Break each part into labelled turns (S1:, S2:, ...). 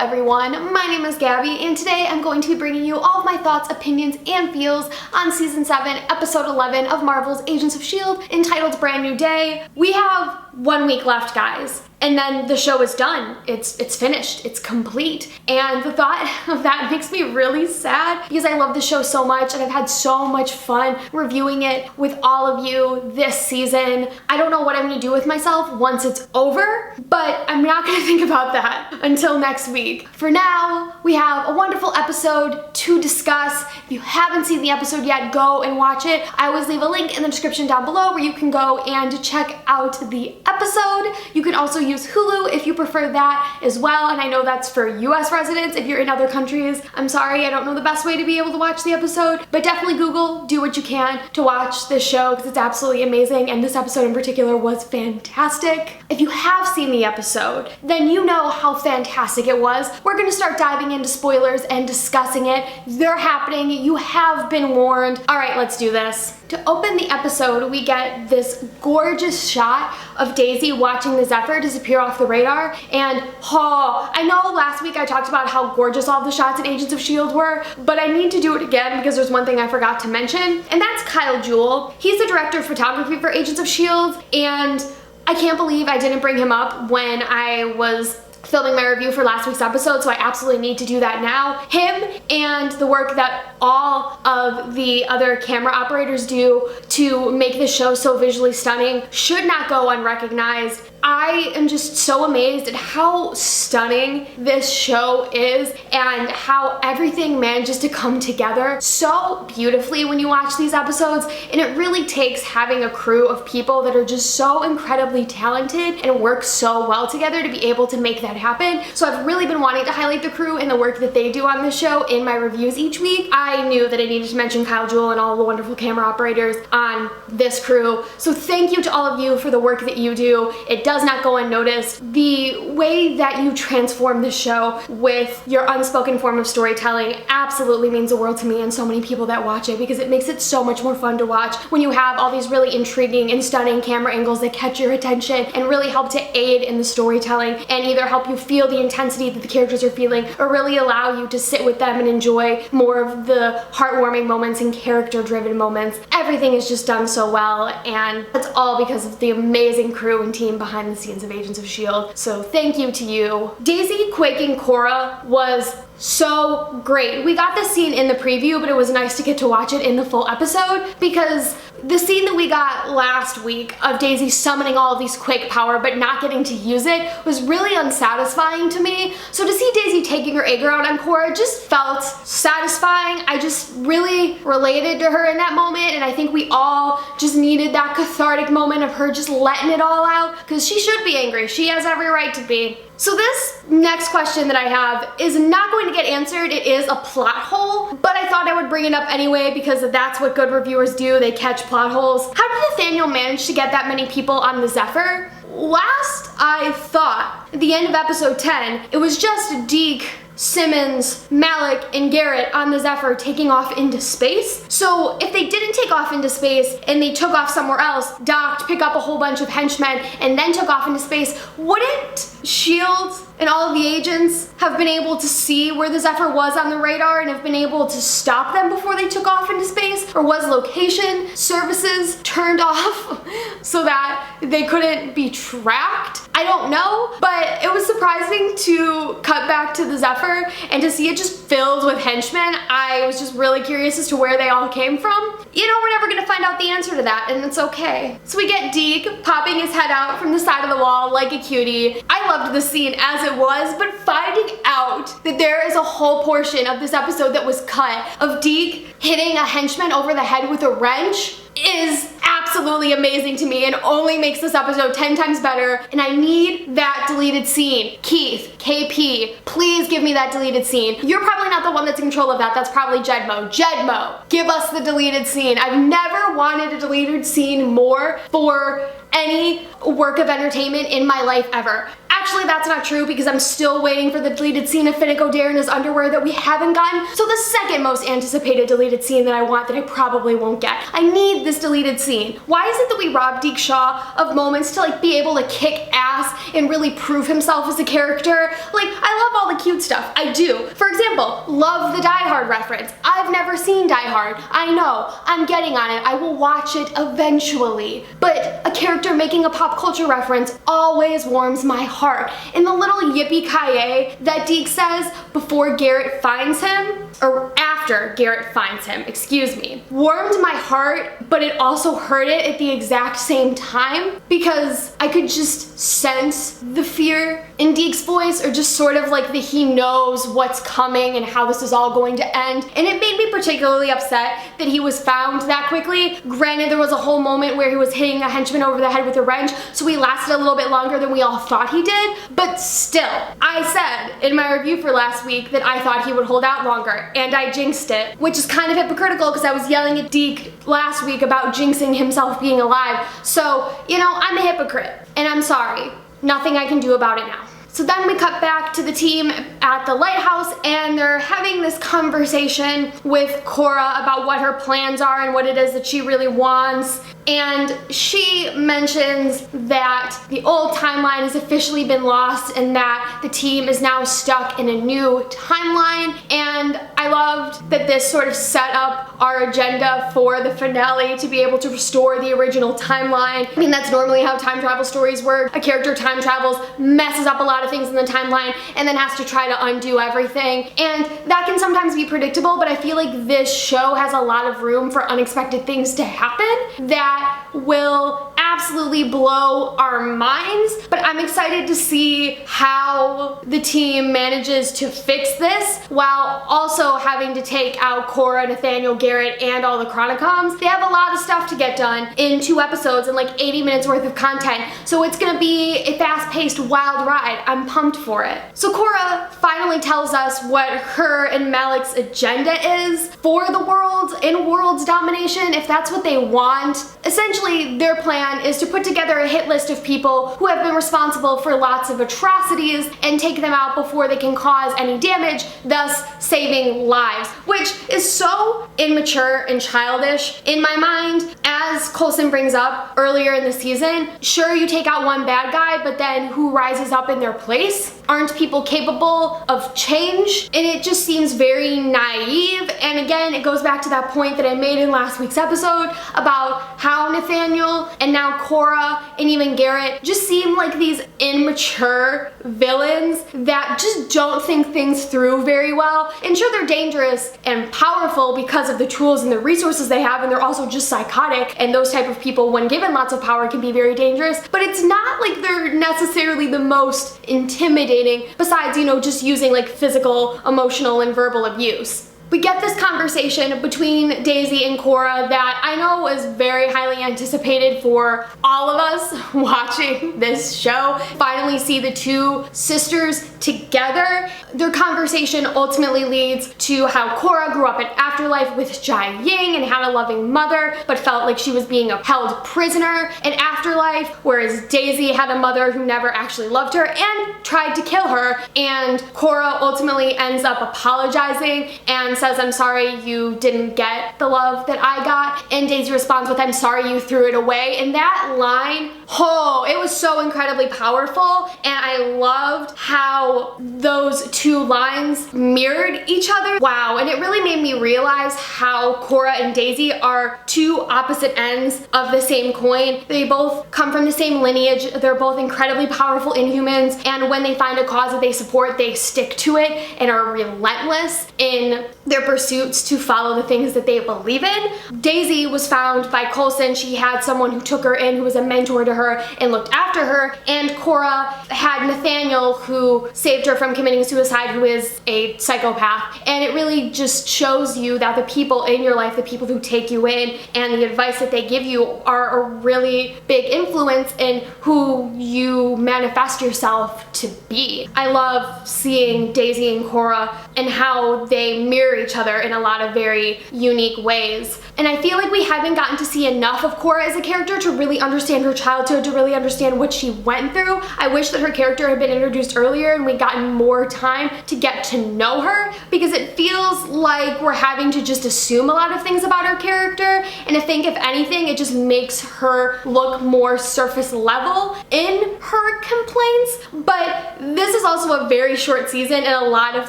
S1: everyone, my name is Gabby and today I'm going to be bringing you all of my thoughts, opinions, and feels on Season 7, Episode 11 of Marvel's Agents of S.H.I.E.L.D. entitled Brand New Day. We have 1 week left, guys. And then the show is done. It's finished. It's complete. And the thought of that makes me really sad because I love the show so much and I've had so much fun reviewing it with all of you this season. I don't know what I'm gonna do with myself once it's over, but I'm not gonna think about that until next week. For now, we have a wonderful episode to discuss. If you haven't seen the episode yet, go and watch it. I always leave a link in the description down below where you can go and check out the episode. You can also use Hulu if you prefer that as well, and I know that's for US residents. If you're in other countries, I'm sorry, I don't know the best way to be able to watch the episode, but definitely Google, do what you can to watch this show because it's absolutely amazing, and this episode in particular was fantastic. If you have seen the episode, then you know how fantastic it was. We're gonna start diving into spoilers and discussing it. They're happening, you have been warned. All right, let's do this. To open the episode, we get this gorgeous shot of Daisy watching the Zephyr disappear off the radar, and I know last week I talked about how gorgeous all the shots in Agents of S.H.I.E.L.D. were, but I need to do it again because there's one thing I forgot to mention, and that's Kyle Jewell. He's the director of photography for Agents of S.H.I.E.L.D., and I can't believe I didn't bring him up when I was filming my review for last week's episode, so I absolutely need to do that now. Him and the work that all of the other camera operators do to make this show so visually stunning should not go unrecognized. I am just so amazed at how stunning this show is and how everything manages to come together so beautifully when you watch these episodes, and it really takes having a crew of people that are just so incredibly talented and work so well together to be able to make that happen. So I've really been wanting to highlight the crew and the work that they do on this show in my reviews each week. I knew that I needed to mention Kyle Jewell and all the wonderful camera operators on this crew. So thank you to all of you for the work that you do. It does not go unnoticed. The way that you transform the show with your unspoken form of storytelling absolutely means the world to me and so many people that watch it, because it makes it so much more fun to watch when you have all these really intriguing and stunning camera angles that catch your attention and really help to aid in the storytelling and either help you feel the intensity that the characters are feeling or really allow you to sit with them and enjoy more of the heartwarming moments and character-driven moments. Everything is just done so well, and that's all because of the amazing crew and team behind the scenes of Agents of S.H.I.E.L.D. So thank you to you. Daisy quaking Cora was so great. We got this scene in the preview, but it was nice to get to watch it in the full episode because the scene that we got last week of Daisy summoning all of these quake power but not getting to use it was really unsatisfying to me. So to see Daisy taking her anger out on Cora just felt satisfying. I just really related to her in that moment, and I think we all just needed that cathartic moment of her just letting it all out because she should be angry. She has every right to be. So this next question that I have is not going to get answered. It is a plot hole, but I thought I would bring it up anyway because that's what good reviewers do. They catch plot holes. How did Nathaniel manage to get that many people on the Zephyr? Last I thought, at the end of episode 10, it was just Deke, Simmons, Malek, and Garrett on the Zephyr taking off into space. So if they didn't take off into space and they took off somewhere else, docked, pick up a whole bunch of henchmen, and then took off into space, wouldn't S.H.I.E.L.D. and all of the agents have been able to see where the Zephyr was on the radar and have been able to stop them before they took off into space? Or was location services turned off so that they couldn't be tracked? I don't know, but it was surprising to cut back to the Zephyr and to see it just filled with henchmen. I was just really curious as to where they all came from. You know, we're never gonna find out the answer to that, and it's okay. So we get Deke popping his head out from the side of the wall like a cutie. I loved the scene as it was, but finding out that there is a whole portion of this episode that was cut of Deke hitting a henchman over the head with a wrench is absolutely amazing to me and only makes this episode 10 times better, and I need that deleted scene. Keith, KP, please give me that deleted scene. You're probably not the one that's in control of that. That's probably Jedmo. Jedmo, give us the deleted scene. I've never wanted a deleted scene more for any work of entertainment in my life ever. Actually, that's not true because I'm still waiting for the deleted scene of Finnick Odair in his underwear that we haven't gotten. So the second most anticipated deleted scene that I want that I probably won't get. I need this deleted scene. Why is it that we rob Deke Shaw of moments to be able to kick ass and really prove himself as a character? I love all the cute good stuff. I do. For example, love the Die Hard reference. I've never seen Die Hard. I know. I'm getting on it. I will watch it eventually. But a character making a pop culture reference always warms my heart. And the little yippee-ki-yay that Deke says before Garrett finds him, or after Garrett finds him, excuse me, warmed my heart, but it also hurt it at the exact same time because I could just sense the fear in Deke's voice, or just sort of like that he knows what's coming and how this is all going to end. And it made me particularly upset that he was found that quickly. Granted, there was a whole moment where he was hitting a henchman over the head with a wrench, so he lasted a little bit longer than we all thought he did, but still, I said in my review for last week that I thought he would hold out longer, and I jinxed it, which is kind of hypocritical because I was yelling at Deke last week about jinxing himself being alive. So, you know, I'm a hypocrite, and I'm sorry. Nothing I can do about it now. So then we cut back to the team at the lighthouse, and they're having this conversation with Cora about what her plans are and what it is that she really wants. And she mentions that the old timeline has officially been lost and that the team is now stuck in a new timeline. And I loved that this sort of set up our agenda for the finale to be able to restore the original timeline. I mean, that's normally how time travel stories work. A character time travels, messes up a lot of things in the timeline, and then has to try to undo everything. And that can sometimes be predictable, but I feel like this show has a lot of room for unexpected things to happen that will absolutely blow our minds. But I'm excited to see how the team manages to fix this while also having to take out Cora, Nathaniel, Garrett, and all the Chronicoms. They have a lot of stuff to get done in 2 episodes and like 80 minutes worth of content, so it's gonna be a fast-paced wild ride. I'm pumped for it. So Cora finally tells us what her and Malek's agenda is for the world and world's domination, if that's what they want. Essentially, their plan is to put together a hit list of people who have been responsible for lots of atrocities and take them out before they can cause any damage, thus saving lives, which is so immature and childish in my mind. As Coulson brings up earlier in the season, sure, you take out one bad guy, but then who rises up in their place? Aren't people capable of change? And it just seems very naive. And again, it goes back to that point that I made in last week's episode about how Nathaniel and now Cora and even Garrett just seem like these immature villains that just don't think things through very well. And sure, they're dangerous and powerful because of the tools and the resources they have, and they're also just psychotic, and those type of people, when given lots of power, can be very dangerous, but it's not like they're necessarily the most intimidating, besides, you know, just using like physical, emotional, and verbal abuse. We get this conversation between Daisy and Cora that I know is very highly anticipated for all of us watching this show. Finally see the two sisters together. Their conversation ultimately leads to how Cora grew up in Afterlife with Jai Ying and had a loving mother, but felt like she was being held prisoner in Afterlife, whereas Daisy had a mother who never actually loved her and tried to kill her. And Cora ultimately ends up apologizing and says, "I'm sorry you didn't get the love that I got." And Daisy responds with, "I'm sorry you threw it away." And that line, oh, it was so incredibly powerful. And I loved how those two lines mirrored each other. Wow, and it really made me realize how Cora and Daisy are two opposite ends of the same coin. They both come from the same lineage. They're both incredibly powerful Inhumans, and when they find a cause that they support, they stick to it and are relentless in their pursuits to follow the things that they believe in. Daisy was found by Coulson. She had someone who took her in, who was a mentor to her and looked after her, and Cora had Nathaniel, who saved her from committing suicide, who is a psychopath. And it really just shows you that the people in your life, the people who take you in, and the advice that they give you are a really big influence in who you manifest yourself to be. I love seeing Daisy and Cora and how they mirror each other in a lot of very unique ways. And I feel like we haven't gotten to see enough of Cora as a character to really understand her childhood, to really understand what she went through. I wish that her character had been introduced earlier and we've gotten more time to get to know her, because it feels like we're having to just assume a lot of things about her character, and I think if anything it just makes her look more surface level in her complaints. But this is also a very short season and a lot of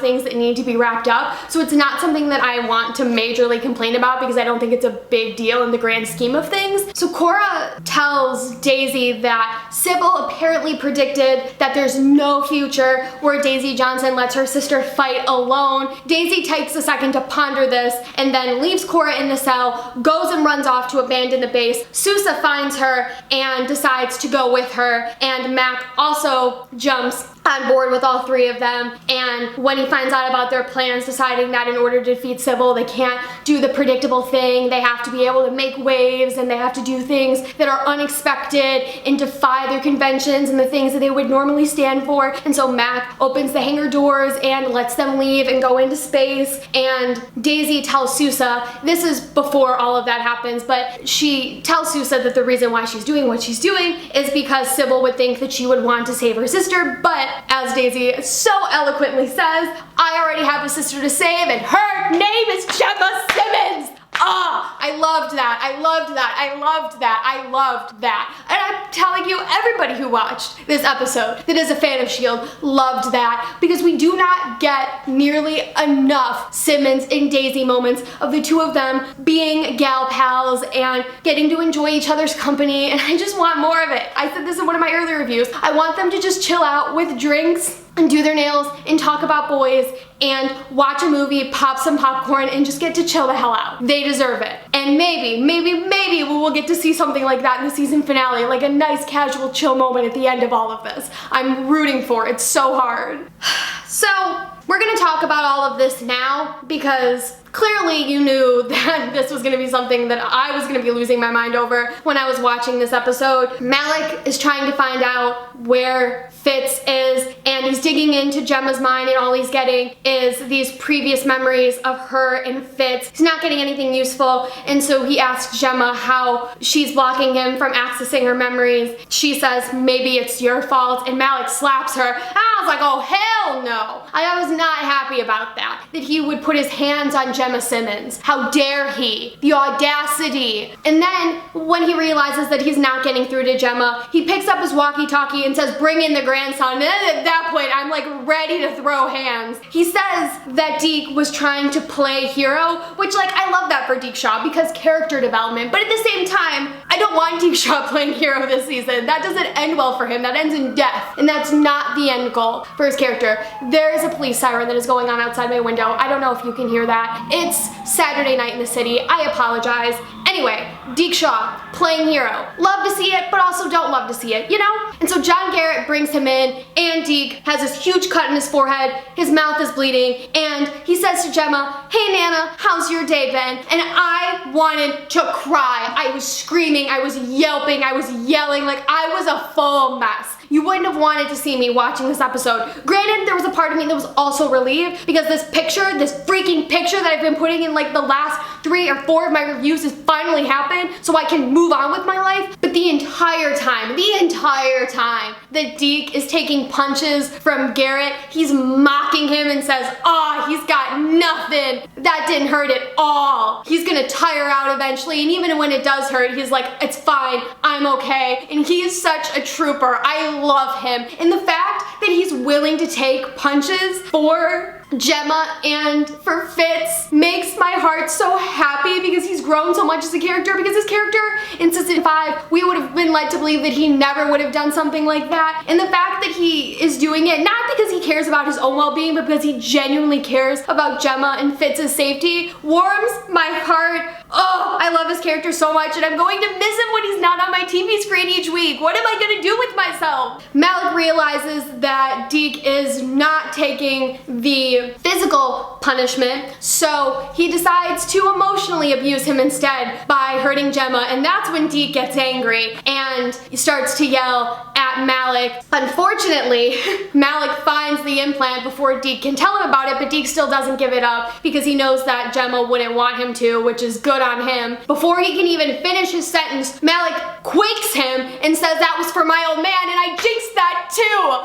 S1: things that need to be wrapped up, so it's not something that I want to majorly complain about because I don't think it's a big deal in the grand scheme of things. So Cora tells Daisy that Sybil apparently predicted that there's no future where Daisy Johnson lets her sister fight alone. Daisy takes a second to ponder this and then leaves Cora in the cell, goes and runs off to abandon the base. Sousa finds her and decides to go with her, and Mac also jumps on board with all three of them, and when he finds out about their plans, deciding that in order to defeat Sybil they can't do the predictable thing, they have to be able to make waves and they have to do things that are unexpected and defy their conventions and the things that they would normally stand for. And so Mac opens the hangar doors and lets them leave and go into space, and Daisy tells Sousa, this is before all of that happens, but she tells Sousa that the reason why she's doing what she's doing is because Sybil would think that she would want to save her sister, but as Daisy so eloquently says, I already have a sister to save and her name is Gemma Simmons! Ah, I loved that, I loved that, I loved that, I loved that. And I'm telling you, everybody who watched this episode that is a fan of S.H.I.E.L.D. loved that, because we do not get nearly enough Simmons and Daisy moments of the two of them being gal pals and getting to enjoy each other's company, and I just want more of it. I said this in one of my earlier reviews. I want them to just chill out with drinks and do their nails and talk about boys and watch a movie, pop some popcorn, and just get to chill the hell out. They deserve it. And maybe we will get to see something like that in the season finale, like a nice casual chill moment at the end of all of this. I'm rooting for it so hard. So we're gonna talk about all of this now because clearly you knew that this was gonna be something that I was gonna be losing my mind over when I was watching this episode. Malek is trying to find out where Fitz is, and he's digging into Gemma's mind, and all he's getting is these previous memories of her and Fitz. He's not getting anything useful, and so he asks Gemma how she's blocking him from accessing her memories. She says, maybe it's your fault, and Malek slaps her. And I was like, oh hell no. I was not happy about that he would put his hands on Gemma Simmons. How dare he? The audacity. And then when he realizes that he's not getting through to Gemma, he picks up his walkie-talkie and says, bring in the grandson. And then at that point, I'm like ready to throw hands. He says that Deke was trying to play hero, which like I love that for Deke Shaw because character development, but at the same time, I don't want Deke Shaw playing hero this season. That doesn't end well for him. That ends in death. And that's not the end goal for his character. There is a police siren that is going on outside my window. I don't know if you can hear that. It's Saturday night in the city. I apologize. Anyway, Deke Shaw, playing hero. Love to see it, but also don't love to see it, you know? And so John Garrett brings him in, and Deke has this huge cut in his forehead, his mouth is bleeding, and he says to Gemma, hey Nana, how's your day been? And I wanted to cry. I was screaming, I was yelping, I was yelling, like I was a full mess. You wouldn't have wanted to see me watching this episode. Granted, there was a part of me that was also relieved because this picture, this freaking picture that I've been putting in like the last 3 or 4 of my reviews has finally happened so I can move on with my life. But the entire time that Deke is taking punches from Garrett, he's mocking him and says, oh, he's got nothing. That didn't hurt at all. He's gonna tire out eventually, and even when it does hurt, he's like, it's fine, I'm okay. And he is such a trooper. I love him. And the fact that he's willing to take punches for Gemma and for Fitz makes my heart so happy because he's grown so much as a character, because his character in season 5, we would have been led to believe that he never would have done something like that. And the fact that he is doing it, not because he cares about his own well-being, but because he genuinely cares about Gemma and Fitz's safety, warms my heart. Oh, I love his character so much, and I'm going to miss him when he's not on my TV screen each week. What am I gonna do with myself? Malek realizes that Deke is not taking the physical punishment, so he decides to emotionally abuse him instead by hurting Gemma, and that's when Deke gets angry. angry and he starts to yell at Malek. Unfortunately, Malek finds the implant before Deke can tell him about it, but Deke still doesn't give it up because he knows that Gemma wouldn't want him to, which is good on him. Before he can even finish his sentence, Malek quakes him and says that was for my old man, and I jinxed that too.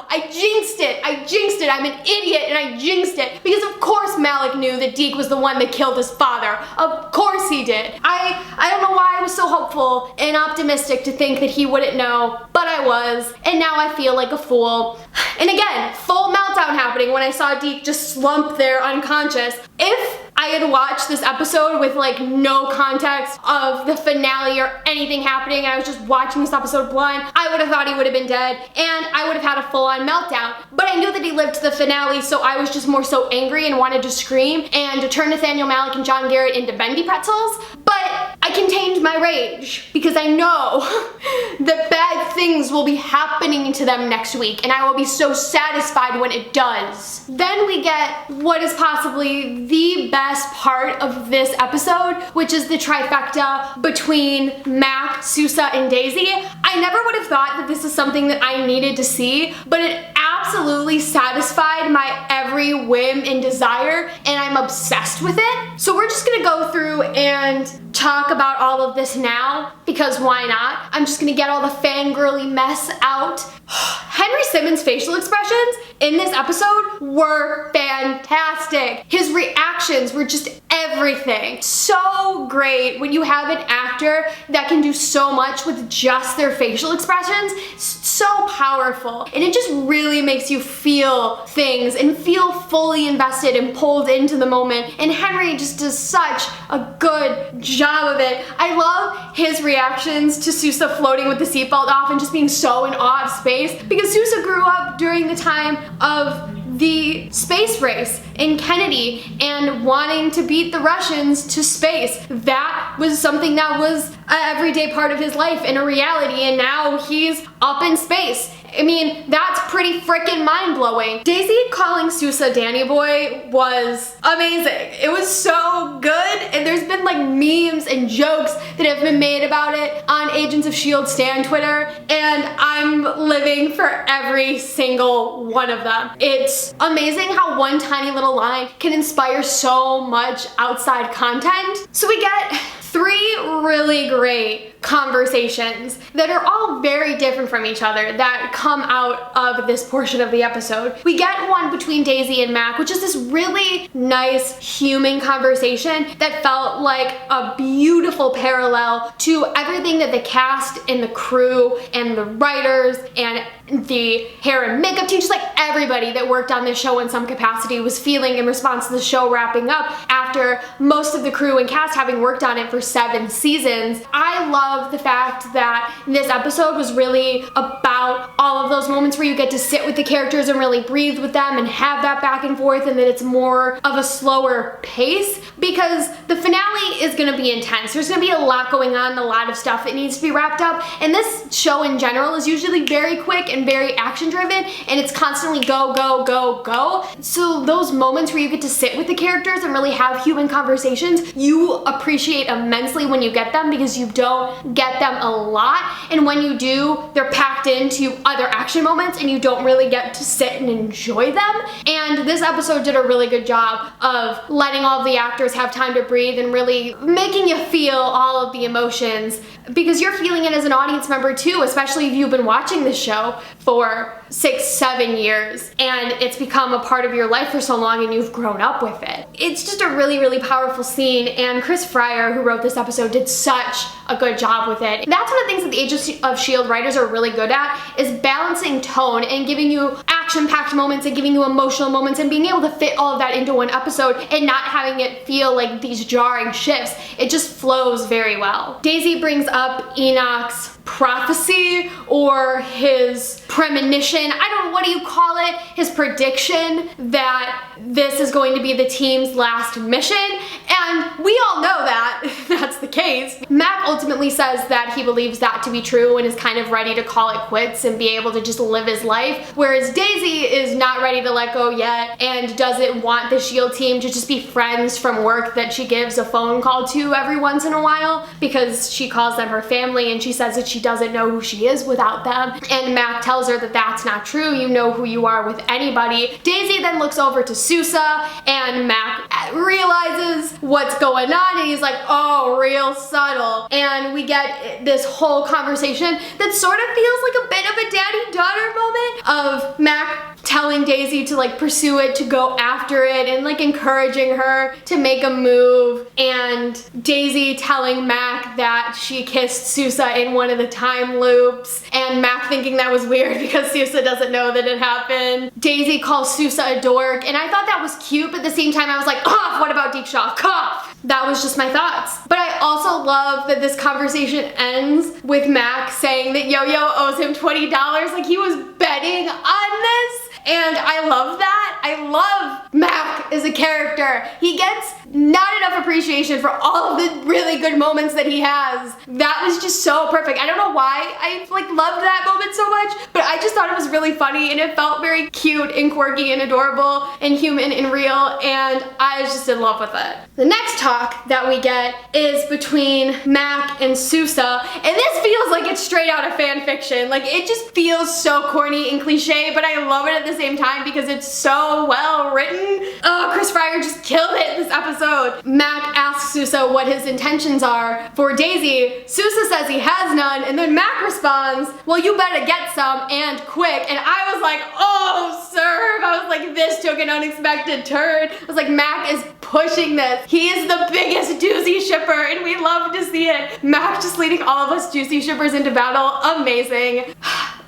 S1: I jinxed it. I'm an idiot and I jinxed it because of course Malek knew that Deke was the one that killed his father. Of course he did. I don't know why I was so hopeful and optimistic to think that he wouldn't know, but I was, and now I feel like a fool. And again, full meltdown happening when I saw Deke just slump there unconscious. If I had watched this episode with like no context of the finale or anything happening, and I was just watching this episode blind, I would have thought he would have been dead and I would have had a full-on meltdown. But I knew that he lived to the finale, so I was just more so angry and wanted to scream and to turn Nathaniel Malek and John Garrett into bendy pretzels. But I contained my rage because I know that bad things will be happening to them next week, and I will be so satisfied when it does. Then we get what is possibly the best part of this episode, which is the trifecta between Mac, Sousa, and Daisy. I never would have thought that this is something that I needed to see, but it absolutely satisfied my every whim and desire, and I'm obsessed with it. So we're just gonna go through and talk about all of this now, because why not? I'm just gonna get all the fangirly mess out. Henry Simmons' facial expressions in this episode were fantastic. His reactions were just everything. So great when you have an actor that can do so much with just their facial expressions. So powerful. And it just really makes you feel things and feel fully invested and pulled into the moment. And Henry just does such a good job of it. I love his reactions to Sousa floating with the seatbelt off and just being so in awe of space, because Sousa grew up during the time of the space race in Kennedy and wanting to beat the Russians to space. That was something that was an everyday part of his life and a reality, and now he's up in space. I mean, that's pretty freaking mind-blowing. Daisy calling Sousa Danny Boy was amazing. It was so good, and there's been like memes and jokes that have been made about it on Agents of S.H.I.E.L.D. Stan Twitter, and I'm living for every single one of them. It's amazing how one tiny little line can inspire so much outside content. So we get 3 really great conversations that are all very different from each other that come out of this portion of the episode. We get one between Daisy and Mac, which is this really nice human conversation that felt like a beautiful parallel to everything that the cast and the crew and the writers and the hair and makeup team, just like everybody that worked on this show in some capacity, was feeling in response to the show wrapping up after most of the crew and cast having worked on it for 7 seasons. I love the fact that this episode was really about all of those moments where you get to sit with the characters and really breathe with them and have that back and forth, and that it's more of a slower pace, because the finale is going to be intense. There's going to be a lot going on, a lot of stuff that needs to be wrapped up, and this show in general is usually very quick and very action driven, and it's constantly go, go, go, go. So those moments where you get to sit with the characters and really have human conversations, you appreciate immensely when you get them, because you don't get them a lot, and when you do, they're packed into other action moments and you don't really get to sit and enjoy them. And this episode did a really good job of letting all of the actors have time to breathe and really making you feel all of the emotions, because you're feeling it as an audience member too, especially if you've been watching this show for 6-7 years and it's become a part of your life for so long and you've grown up with it. It's just a really, really powerful scene, and Chris Fryer, who wrote this episode, did such a good job with it. That's one of the things that the Agents of S.H.I.E.L.D. writers are really good at, is balancing tone and giving you action-packed moments and giving you emotional moments and being able to fit all of that into one episode and not having it feel like these jarring shifts. It just flows very well. Daisy brings up Enoch's prophecy, or his premonition, I don't know, what do you call it? His prediction that this is going to be the team's last mission, and we all know that that's the case. Mac ultimately says that he believes that to be true and is kind of ready to call it quits and be able to just live his life, whereas Daisy is not ready to let go yet and doesn't want the S.H.I.E.L.D. team to just be friends from work that she gives a phone call to every once in a while, because she calls them her family, and she says that she she doesn't know who she is without them. And Mac tells her that that's not true. You know who you are with anybody. Daisy then looks over to Sousa, and Mac realizes what's going on, and he's like, oh, real subtle. And we get this whole conversation that sort of feels like a bit of a daddy-daughter moment of Mac telling Daisy to like pursue it, to go after it, and like encouraging her to make a move, and Daisy telling Mac that she kissed Sousa in one of the time loops, and Mac thinking that was weird because Sousa doesn't know that it happened. Daisy calls Sousa a dork, and I thought that was cute, but at the same time I was like, oh, what about Deekshaw? Cough! That was just my thoughts. But I also love that this conversation ends with Mac saying that Yo-Yo owes him $20, like he was betting on this. And I love that. I love Mac as a character. He gets not enough appreciation for all of the really good moments that he has. That was just so perfect. I don't know why I like loved that moment so much, but I just thought it was really funny, and it felt very cute and quirky and adorable and human and real, and I was just in love with it. The next talk that we get is between Mac and Sousa, and this feels like it's straight out of fan fiction. Like, it just feels so corny and cliche, but I love it at the same time because it's so well written. Oh, Chris Fryer just killed it this episode. Mac asks Sousa what his intentions are for Daisy. Sousa says he has none, and then Mac responds, well, you better get some, and quick. And I was like, oh, serve. I was like, this took an unexpected turn. I was like, Mac is pushing this. He is the biggest doozy shipper, and we love to see it. Mac just leading all of us juicy shippers into battle. Amazing.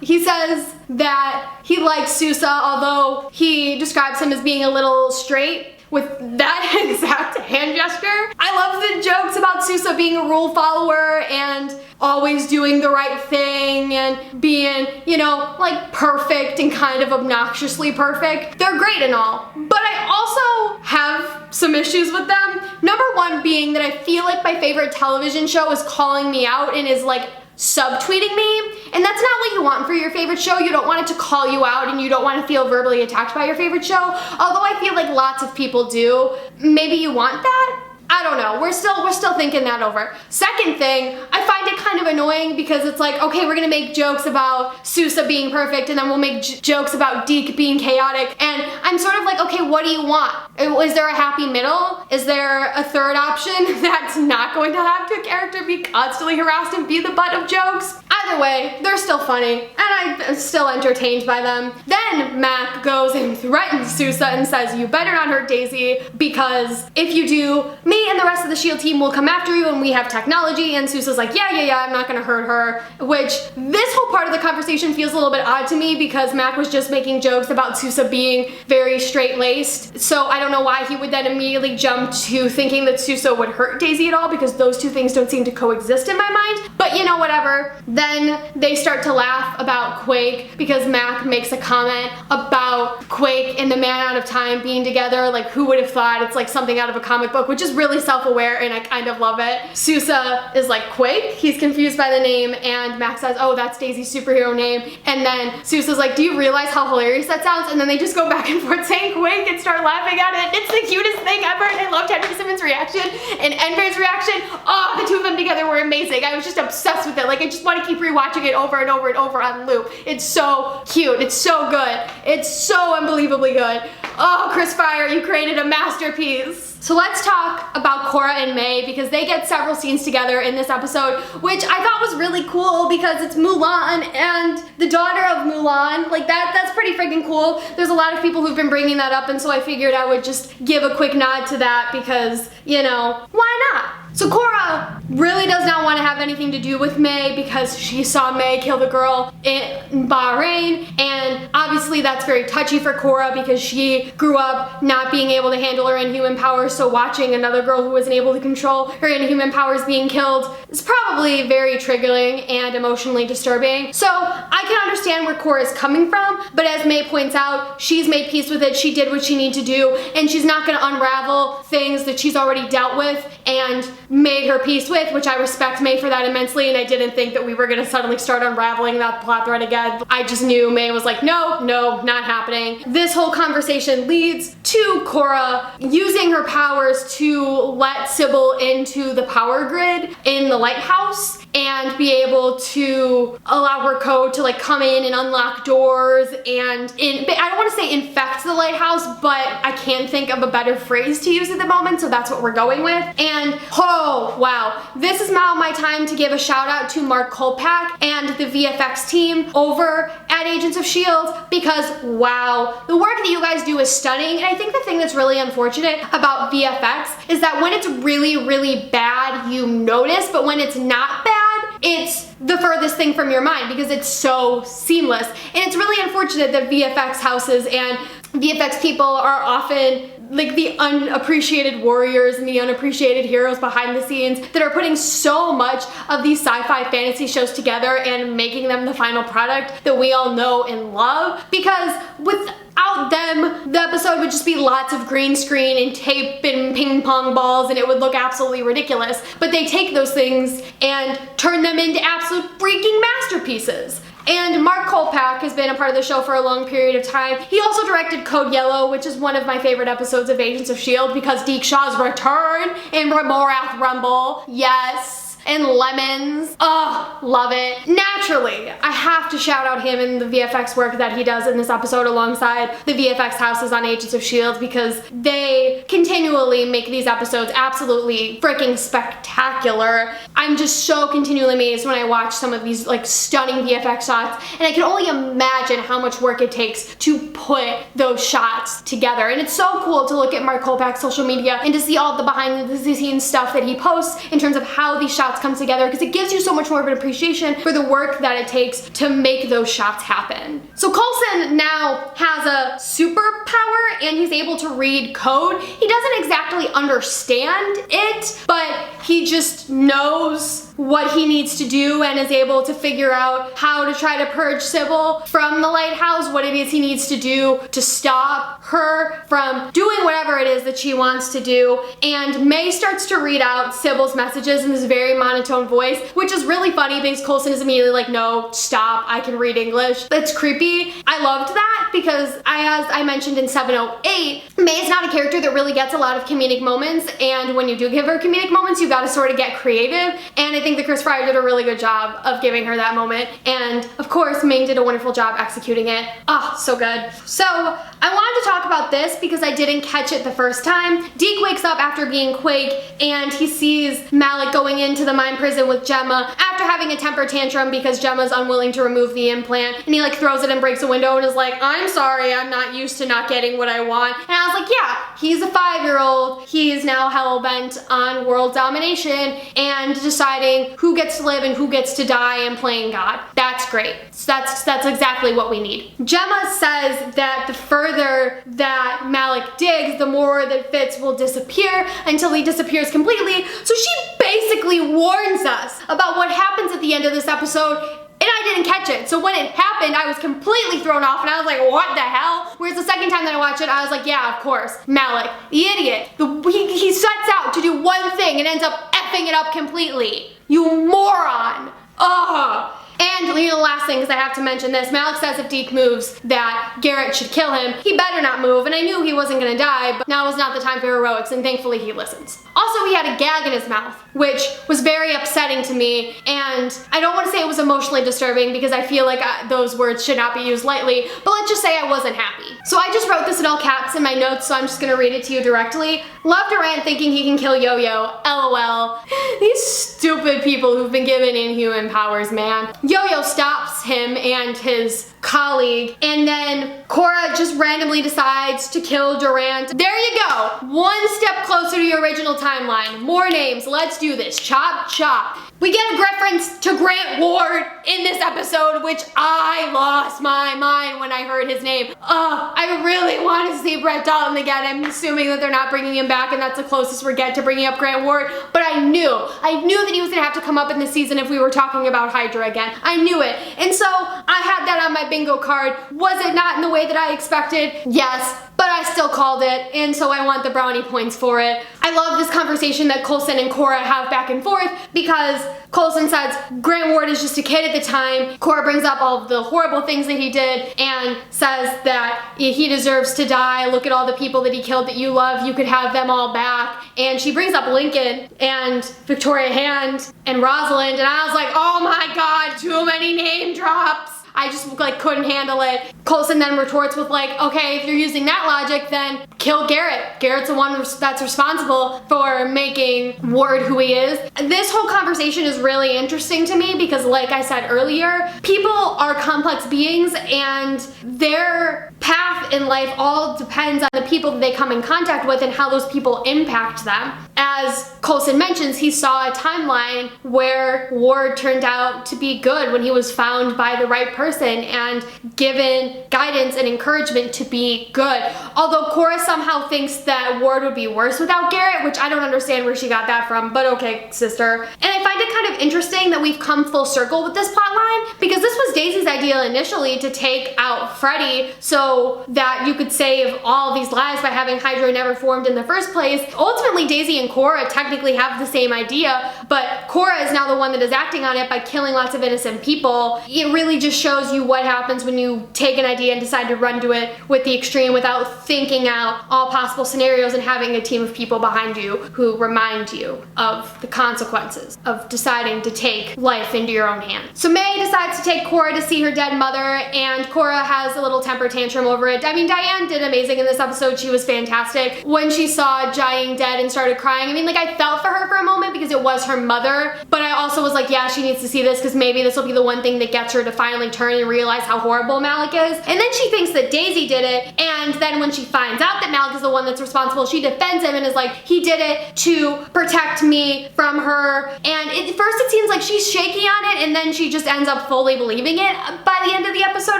S1: He says that he likes Sousa, although he describes him as being a little straight with that exact hand gesture. I love the jokes about Sousa being a rule follower and always doing the right thing and being, you know, like perfect and kind of obnoxiously perfect. They're great and all, but I also have some issues with them. Number one being that I feel like my favorite television show is calling me out and is like subtweeting me, and that's not what you want for your favorite show. You don't want it to call you out, and you don't want to feel verbally attacked by your favorite show, although I feel like lots of people do. Maybe you want that? I don't know. We're still thinking that over. Second thing, I find it kind of annoying because it's like, okay, we're gonna make jokes about Sousa being perfect, and then we'll make jokes about Deke being chaotic, and I'm sort of like, okay, what do you want? Is there a happy middle? Is there a third option that's not going to have the character be constantly harassed and be the butt of jokes? Either way, they're still funny, and I'm still entertained by them. Then Mac goes and threatens Sousa and says, you better not hurt Daisy, because if you do, me and the rest of the SHIELD team will come after you, and we have technology. And Sousa's like, yeah, I'm not gonna hurt her. Which, this whole part of the conversation feels a little bit odd to me because Mac was just making jokes about Sousa being very straight-laced. So I don't know why he would then immediately jump to thinking that Sousa would hurt Daisy at all, because those two things don't seem to coexist in my mind. But you know, whatever. Then they start to laugh about Quake because Mac makes a comment about Quake and the Man Out of Time being together. Like, who would have thought? It's like something out of a comic book, which is really self-aware, and I kind of love it. Sousa is like, Quake? He's confused by the name, and Mac says, oh, that's Daisy's superhero name. And then Sousa's like, do you realize how hilarious that sounds? And then they just go back and forth saying Quake and start laughing at it. It's the cutest thing ever, and I loved Henry Simmons' reaction and Enver's reaction. Oh, the two of them together were amazing. I was just obsessed with it. Like, I just want to keep rewatching it over and over and over on loop. It's so cute. It's so good. It's so unbelievably good. Oh, Chris Fryer, you created a masterpiece. So let's talk about Cora and May, because they get several scenes together in this episode, which I thought was really cool because it's Mulan and the daughter of Mulan. Like, that's pretty freaking cool. There's a lot of people who've been bringing that up, and so I figured I would just give a quick nod to that because, you know, why not? So Cora really does not want to have anything to do with May because she saw May kill the girl in Bahrain, and obviously that's very touchy for Cora because she grew up not being able to handle her inhuman powers, so watching another girl who wasn't able to control her inhuman powers being killed is probably very triggering and emotionally disturbing. So I can understand where Cora is coming from, but as May points out, she's made peace with it, she did what she needed to do, and she's not going to unravel things that she's already dealt with and made her peace with, which I respect May for that immensely, and I didn't think that we were gonna suddenly start unraveling that plot thread again. I just knew May was like, no, not happening. This whole conversation leads to Cora using her powers to let Sybil into the power grid in the lighthouse, and be able to allow her code to like come in and unlock doors and I don't want to say infect the lighthouse, but I can't think of a better phrase to use at the moment, so that's what we're going with. And oh wow, this is now my time to give a shout out to Mark Kolpak and the VFX team over at Agents of S.H.I.E.L.D. because wow, the work that you guys do is stunning. And I think the thing that's really unfortunate about VFX is that when it's really, really bad, you notice, but when it's not bad, it's the furthest thing from your mind because it's so seamless. And it's really unfortunate that VFX houses and VFX people are often like the unappreciated warriors and the unappreciated heroes behind the scenes that are putting so much of these sci-fi fantasy shows together and making them the final product that we all know and love, because without them, the episode would just be lots of green screen and tape and ping pong balls and it would look absolutely ridiculous. But they take those things and turn them into absolute freaking masterpieces. And Mark Kolpak has been a part of the show for a long period of time. He also directed Code Yellow, which is one of my favorite episodes of Agents of S.H.I.E.L.D. because Deke Shaw's return in Morath Rumble. Yes. And Lemons. Oh, love it. Naturally, I have to shout out him and the VFX work that he does in this episode alongside the VFX houses on Agents of S.H.I.E.L.D. because they continually make these episodes absolutely freaking spectacular. I'm just so continually amazed when I watch some of these like stunning VFX shots, and I can only imagine how much work it takes to put those shots together. And it's so cool to look at Mark Kolpak's social media and to see all the behind the scenes stuff that he posts in terms of how these shots come together, because it gives you so much more of an appreciation for the work that it takes to make those shots happen. So Coulson now has a superpower and he's able to read code. He doesn't exactly understand it, but he just knows what he needs to do and is able to figure out how to try to purge Sybil from the lighthouse, what it is he needs to do to stop her from doing whatever it is that she wants to do. And May starts to read out Sybil's messages in this very monotone voice, which is really funny because Coulson is immediately like, no, stop, I can read English. That's creepy. I loved that because as I mentioned in 708, May is not a character that really gets a lot of comedic moments, and when you do give her comedic moments, you gotta sort of get creative, and I think that Chris Fryer did a really good job of giving her that moment, and of course Ming did a wonderful job executing it. Oh, so good. So I wanted to talk about this because I didn't catch it the first time. Deke wakes up after being Quake and he sees Malek going into the mine prison with Gemma after having a temper tantrum because Gemma's unwilling to remove the implant, and he like throws it and breaks a window and is like, I'm sorry, I'm not used to not getting what I want. And I was like, yeah, he's a 5-year-old. He is now hell-bent on world domination and deciding who gets to live and who gets to die and playing God. That's great. So that's exactly what we need. Gemma says that the further that Malek digs, the more that Fitz will disappear until he disappears completely. So she basically warns us about what happens at the end of this episode, and I didn't catch it. So when it happened, I was completely thrown off and I was like, what the hell? Whereas the second time that I watched it, I was like, yeah, of course, Malek, the idiot. He sets out to do one thing and ends up effing it up completely. You moron. Ugh. And you know, the last thing, because I have to mention this, Malek says if Deke moves that Garrett should kill him. He better not move, and I knew he wasn't gonna die, but now is not the time for heroics, and thankfully he listens. Also, he had a gag in his mouth, which was very upsetting to me, and I don't want to say it was emotionally disturbing because I feel like those words should not be used lightly, but let's just say I wasn't happy. So I just wrote this in all caps in my notes, so I'm just gonna read it to you directly. Love Durant thinking he can kill Yo-Yo, LOL. These stupid people who've been given inhuman powers, man. Yo-Yo stops him and his colleague, and then Cora just randomly decides to kill Durant. There you go. One step closer to your original timeline. More names. Let's do this. Chop, chop. We get a reference to Grant Ward in this episode, which I lost my mind when I heard his name. I really want to see Brett Dalton again. I'm assuming that they're not bringing him back, and that's the closest we get to bringing up Grant Ward, but I knew that he was gonna have to come up in this season if we were talking about Hydra again. I knew it. And so I had that on my bingo card. Was it not in the way that I expected? Yes. but I still called it, and so I want the brownie points for it. I love this conversation that Coulson and Cora have back and forth, because Coulson says Grant Ward is just a kid at the time. Cora brings up all of the horrible things that he did and says that he deserves to die. Look at all the people that he killed that you love. You could have them all back. And she brings up Lincoln and Victoria Hand and Rosalind, and I was like, oh my god, too many name drops. I just like couldn't handle it. Coulson then retorts with like, okay, if you're using that logic, then kill Garrett. Garrett's the one that's responsible for making Ward who he is. This whole conversation is really interesting to me because, like I said earlier, people are complex beings and their path in life all depends on the people that they come in contact with and how those people impact them. As Coulson mentions, he saw a timeline where Ward turned out to be good when he was found by the right person and given guidance and encouragement to be good. Although Cora somehow thinks that Ward would be worse without Garrett, which I don't understand where she got that from, but okay, sister. And I find it kind of interesting that we've come full circle with this plotline, because this was Daisy's idea initially, to take out Freddy so that you could save all these lives by having Hydra never formed in the first place. Ultimately, Daisy and Cora technically have the same idea, but Cora is now the one that is acting on it by killing lots of innocent people. It really just shows you what happens when you take an idea and decide to run to it with the extreme without thinking out all possible scenarios and having a team of people behind you who remind you of the consequences of deciding to take life into your own hands. So May decides to take Cora to see her dead mother, and Cora has a little temper tantrum over it. I mean, Diane did amazing in this episode. She was fantastic. When she saw Jiang dead and started crying, I mean, like, I felt for her for a moment because it was her mother, but I also was like, yeah, she needs to see this because maybe this will be the one thing that gets her to finally turn and realize how horrible Malek is. And then she thinks that Daisy did it, and then when she finds out that Malek is the one that's responsible, she defends him and is like, he did it to protect me from her. And at first it seems like she's shaky on it, and then she just ends up fully believing it by the end of the episode,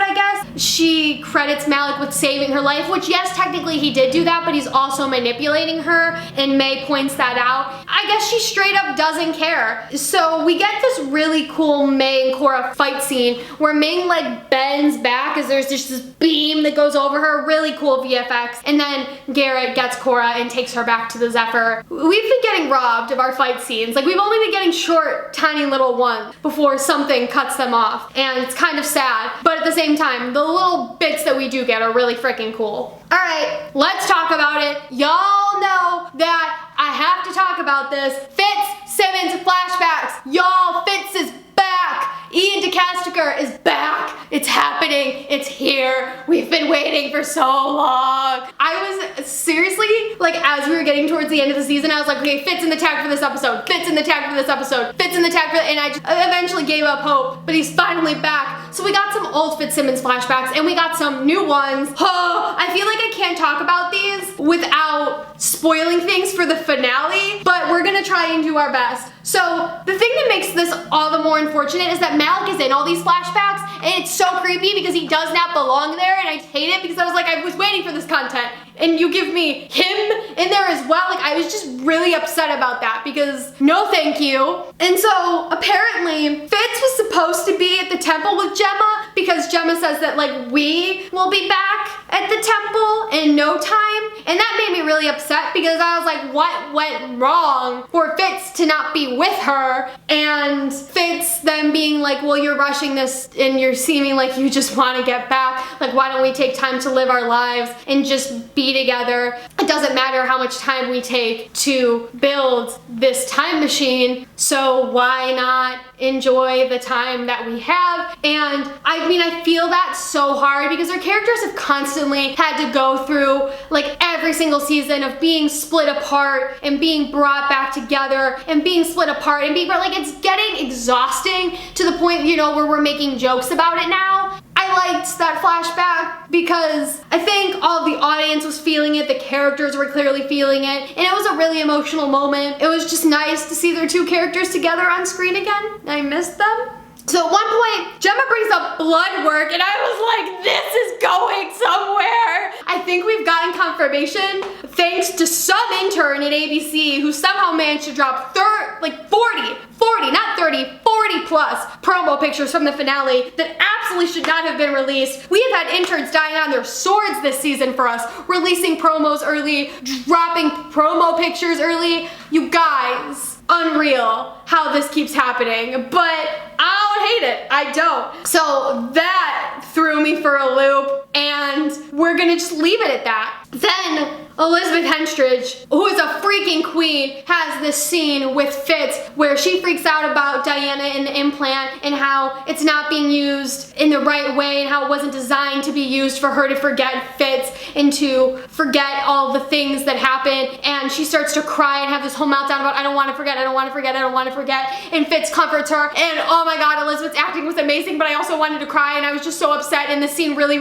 S1: I guess. She credits Malek with saving her life, which yes, technically he did do that, but he's also manipulating her, and May points that out. I guess she straight up doesn't care. So we get this really cool May and Cora fight scene where Ming like bends back as there's just this beam that goes over her, really cool VFX, and then Garrett gets Cora and takes her back to the Zephyr. We've been getting robbed of our fight scenes. Like, we've only been getting short, tiny little ones before something cuts them off, and it's kind of sad, but at the same time, the little bits that we do get are really freaking cool. All right, let's talk about it. Y'all know that I have to talk about this. Fitzsimmons Flashbacks. Y'all, Fitz is back. Ian DeCastiger is back. It's happening. It's here. We've been waiting for so long. I was seriously, like, as we were getting towards the end of the season, I was like, okay, Fitz in the tag for this episode. Fitz in the tag for this episode. Fitz in the tag for and I just eventually gave up hope, but he's finally back. So we got some old Fitzsimmons flashbacks and we got some new ones. Oh, I feel like I can't talk about these without spoiling things for the finale, but we're gonna try and do our best. So the thing that makes this all the more unfortunate is that Malek is in all these flashbacks, and it's so creepy because he does not belong there, and I hate it because I was like, I was waiting for this content, and you give me him in there as well. Like, I was just really upset about that because no thank you. And so apparently Fitz was supposed to be at the temple with Gemma because Gemma says that like we will be back at the temple in no time, and that made me really upset because I was like, what went wrong for Fitz to not be with her? And Fitz then being like, well, you're rushing this and you're seeming like you just want to get back. Like, why don't we take time to live our lives and just be together? It doesn't matter how much time we take to build this time machine, so why not enjoy the time that we have? And I mean, I feel that so hard because our characters have constantly had to go through like every single season of being split apart and being brought back together and being split apart and being like, it's getting exhausting to the point, you know, where we're making jokes about it now. I liked that flashback because I think all the audience was feeling it, the characters were clearly feeling it, and it was a really emotional moment. It was just nice to see their two characters together on screen again. I missed them. So at one point, Gemma brings up blood work, and I was like, this is going somewhere. I think we've gotten confirmation thanks to some intern at ABC who somehow managed to drop 40, not 30, 40 40 plus promo pictures from the finale that absolutely should not have been released. We have had interns dying on their swords this season for us, releasing promos early, dropping promo pictures early. You guys, unreal how this keeps happening, but I don't hate it. I don't. So that threw me for a loop, and we're gonna just leave it at that. Then Elizabeth Henstridge, who is a freaking queen, has this scene with Fitz where she freaks out about Diana and the implant and how it's not being used in the right way and how it wasn't designed to be used for her to forget Fitz and to forget all the things that happened. And she starts to cry and have this whole meltdown about, I don't want to forget, I don't want to forget, I don't want to forget. And Fitz comforts her, and oh my god, Elizabeth's acting was amazing, but I also wanted to cry, and I was just so upset, and this scene really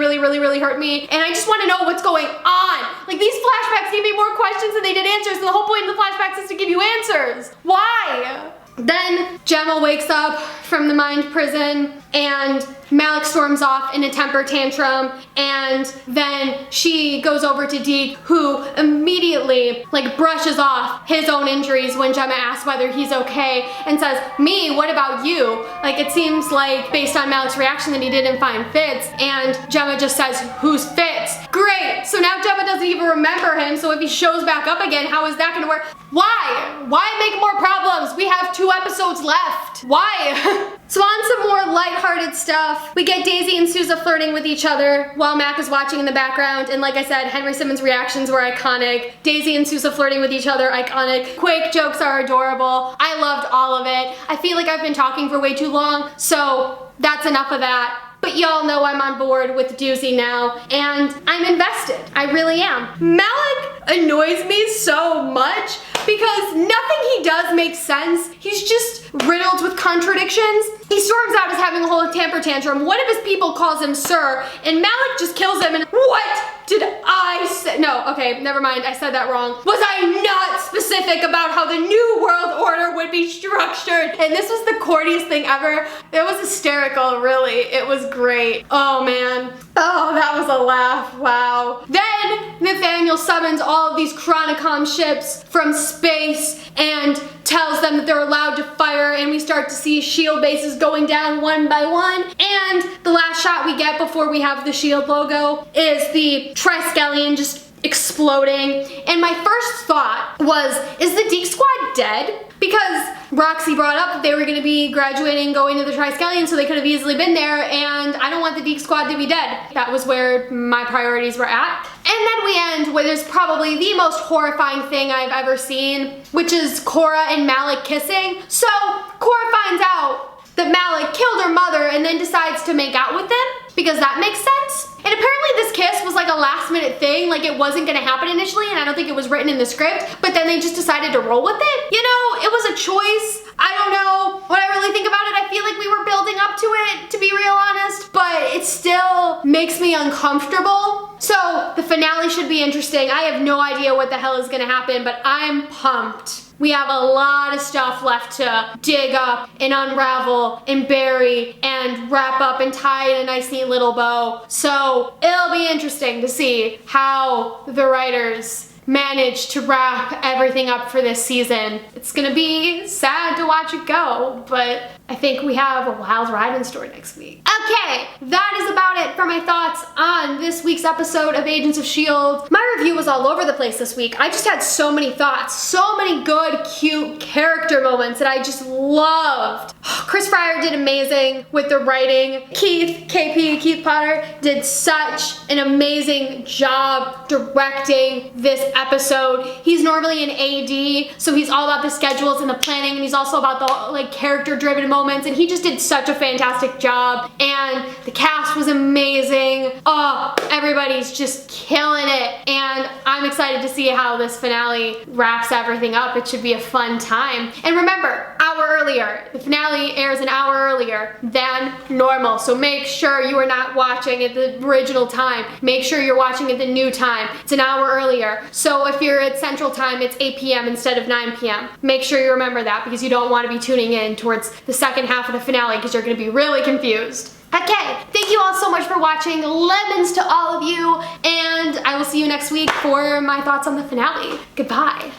S1: hurt me, and I just want to know what's going on. Like, these flashbacks gave me more questions than they did answers, and the whole point of the flashbacks is to give you answers. Why? Then Gemma wakes up from the mind prison, and Malek storms off in a temper tantrum, and then she goes over to Deke, who immediately like brushes off his own injuries when Gemma asks whether he's okay, and says, me, what about you? Like, it seems like based on Malek's reaction that he didn't find Fitz, and Gemma just says, who's Fitz? Great, so now Gemma doesn't even remember him, so if he shows back up again, how is that gonna work? Why? Why make more problems? We have 2 episodes left. Why? So on some more lighthearted stuff, we get Daisy and Sousa flirting with each other while Mac is watching in the background, and like I said, Henry Simmons' reactions were iconic. Daisy and Sousa flirting with each other, iconic. Quake jokes are adorable. I loved all of it. I feel like I've been talking for way too long, so that's enough of that. But y'all know I'm on board with Doozy now, and I'm invested. I really am. Malek annoys me so much because nothing he does makes sense. He's just riddled with contradictions. He storms out as having a whole temper tantrum. One of his people calls him sir, and Malek just kills him, and what did I say? No, okay, never mind, I said that wrong. Was I not specific about how the New World Order would be structured? And this was the corniest thing ever. It was hysterical, really. It was great. Oh man. Oh, that was a laugh, wow. Then Nathaniel summons all of these Chronicom ships from space and tells them that they're allowed to fire, and we start to see shield bases going down one by one. And the last shot we get before we have the shield logo is the Triskelion just exploding. And my first thought was, is the Deke Squad dead? Because Roxy brought up that they were gonna be graduating, going to the Triskelion, so they could have easily been there, and I don't want the Deke Squad to be dead. That was where my priorities were at. And then we end with is probably the most horrifying thing I've ever seen, which is Cora and Malek kissing. So Cora finds out that Malek killed her mother and then decides to make out with them, because that makes sense. And apparently this kiss was like a last minute thing, like it wasn't gonna happen initially, and I don't think it was written in the script, but then they just decided to roll with it. You know, it was a choice. I don't know what I really think about it. I feel like we were building up to it, to be real honest, but it still makes me uncomfortable. So the finale should be interesting. I have no idea what the hell is gonna happen, but I'm pumped. We have a lot of stuff left to dig up and unravel and bury and wrap up and tie in a nice neat little bow. So it'll be interesting to see how the writers manage to wrap everything up for this season. It's gonna be sad to watch it go, but I think we have a wild ride in store next week. Okay, that is about it for my thoughts on this week's episode of Agents of S.H.I.E.L.D. My review was all over the place this week. I just had so many thoughts, so many good, cute character moments that I just loved. Chris Fryer did amazing with the writing. Keith Potter did such an amazing job directing this episode. He's normally an AD, so he's all about the schedules and the planning, and he's also about the like character-driven moments, and he just did such a fantastic job. And the cast was amazing. Oh, everybody's just killing it, and I'm excited to see how this finale wraps everything up. It should be a fun time. And remember, hour earlier. The finale airs an hour earlier than normal, so make sure you are not watching at the original time. Make sure you're watching at the new time. It's an hour earlier. So if you're at Central Time, it's 8 p.m. instead of 9 p.m. Make sure you remember that, because you don't want to be tuning in towards the second half of the finale, because you're going to be really confused. Okay, thank you all so much for watching. Lemons to all of you, and I will see you next week for my thoughts on the finale. Goodbye.